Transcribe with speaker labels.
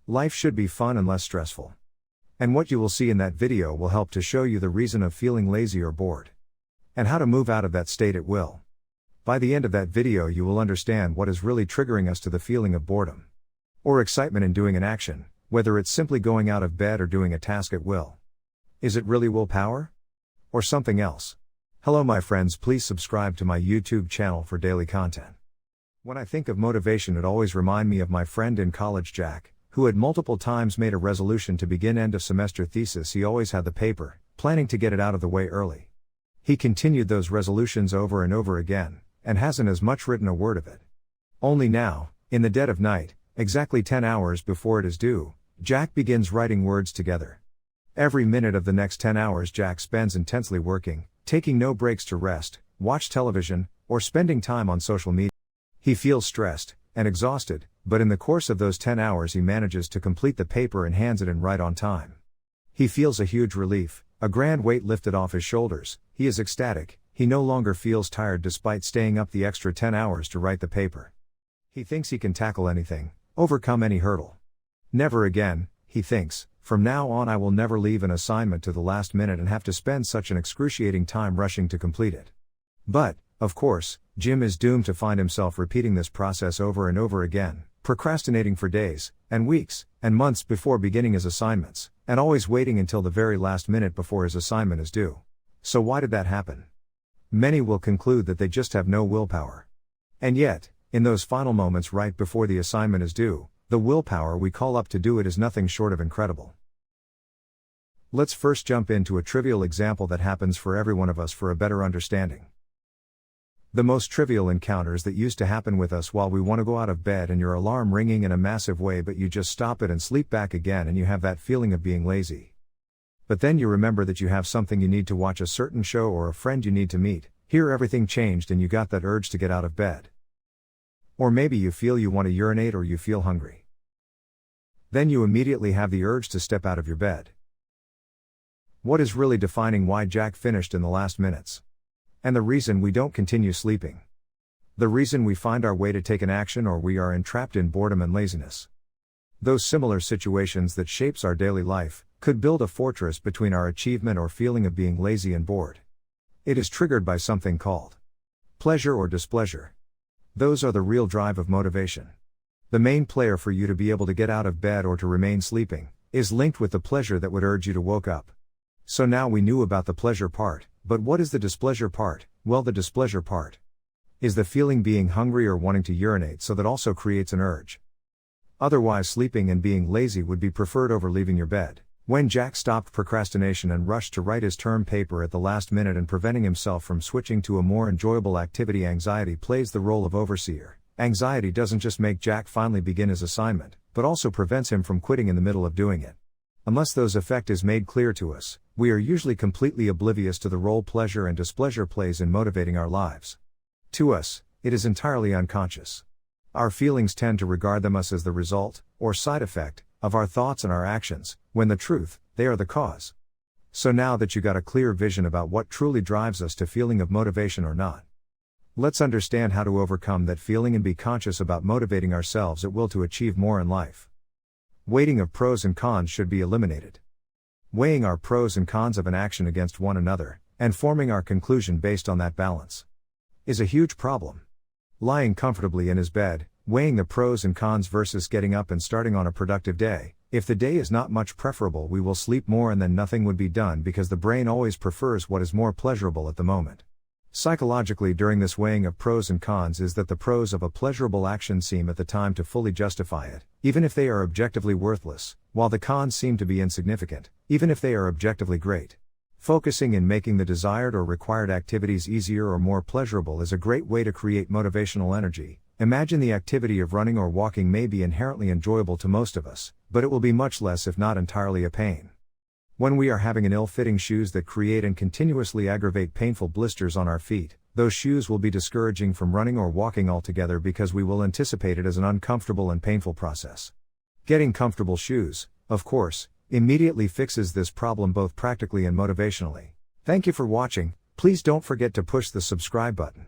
Speaker 1: Life should be fun and less stressful. And what you will see in that video will help to show you the reason of feeling lazy or bored. And how to move out of that state at will. By the end of that video you will understand what is really triggering us to the feeling of boredom. Or excitement in doing an action, whether it's simply going out of bed or doing a task at will. Is it really willpower? Or something else? Hello my friends, please subscribe to my YouTube channel for daily content. When I think of motivation it always reminds me of my friend in college Jack, who had multiple times made a resolution to begin end of semester thesis. He always had the paper, planning to get it out of the way early. He continued those resolutions over and over again, and hasn't as much written a word of it. Only now, in the dead of night, exactly 10 hours before it is due, Jack begins writing words together. Every minute of the next 10 hours Jack spends intensely working, taking no breaks to rest, watch television, or spending time on social media. He feels stressed and exhausted, but in the course of those 10 hours he manages to complete the paper and hands it in right on time. He feels a huge relief, a grand weight lifted off his shoulders. He is ecstatic, he no longer feels tired despite staying up the extra 10 hours to write the paper. He thinks he can tackle anything, overcome any hurdle. Never again, he thinks, from now on I will never leave an assignment to the last minute and have to spend such an excruciating time rushing to complete it. But, of course, Jim is doomed to find himself repeating this process over and over again, procrastinating for days, and weeks, and months before beginning his assignments, and always waiting until the very last minute before his assignment is due. So why did that happen? Many will conclude that they just have no willpower. And yet, in those final moments right before the assignment is due, the willpower we call up to do it is nothing short of incredible. Let's first jump into a trivial example that happens for every one of us for a better understanding. The most trivial encounters that used to happen with us while we want to go out of bed and your alarm ringing in a massive way but you just stop it and sleep back again and you have that feeling of being lazy. But then you remember that you have something you need to watch, a certain show or a friend you need to meet. Here everything changed and you got that urge to get out of bed. Or maybe you feel you want to urinate or you feel hungry. Then you immediately have the urge to step out of your bed. What is really defining why Jack finished in the last minutes? And the reason we don't continue sleeping? The reason we find our way to take an action or we are entrapped in boredom and laziness? Those similar situations that shapes our daily life could build a fortress between our achievement or feeling of being lazy and bored. It is triggered by something called pleasure or displeasure. Those are the real drive of motivation. The main player for you to be able to get out of bed or to remain sleeping is linked with the pleasure that would urge you to woke up. So now we knew about the pleasure part, but what is the displeasure part? Well, the displeasure part is the feeling being hungry or wanting to urinate, so that also creates an urge. Otherwise sleeping and being lazy would be preferred over leaving your bed. When Jack stopped procrastination and rushed to write his term paper at the last minute and preventing himself from switching to a more enjoyable activity, anxiety plays the role of overseer. Anxiety doesn't just make Jack finally begin his assignment, but also prevents him from quitting in the middle of doing it. Unless those effect is made clear to us, we are usually completely oblivious to the role pleasure and displeasure plays in motivating our lives. To us, it is entirely unconscious. Our feelings tend to regard them as the result, or side effect, of our thoughts and our actions, when the truth, they are the cause. So now that you got a clear vision about what truly drives us to feeling of motivation or not, let's understand how to overcome that feeling and be conscious about motivating ourselves at will to achieve more in life. Weighting of pros and cons should be eliminated. Weighing our pros and cons of an action against one another, and forming our conclusion based on that balance, is a huge problem. Lying comfortably in his bed, weighing the pros and cons versus getting up and starting on a productive day. If the day is not much preferable, we will sleep more and then nothing would be done because the brain always prefers what is more pleasurable at the moment. Psychologically, during this weighing of pros and cons is that the pros of a pleasurable action seem at the time to fully justify it, even if they are objectively worthless, while the cons seem to be insignificant, even if they are objectively great. Focusing in making the desired or required activities easier or more pleasurable is a great way to create motivational energy. Imagine the activity of running or walking may be inherently enjoyable to most of us, but it will be much less if not entirely a pain. When we are having an ill-fitting shoes that create and continuously aggravate painful blisters on our feet, those shoes will be discouraging from running or walking altogether because we will anticipate it as an uncomfortable and painful process. Getting comfortable shoes, of course, immediately fixes this problem both practically and motivationally. Thank you for watching. Please don't forget to push the subscribe button.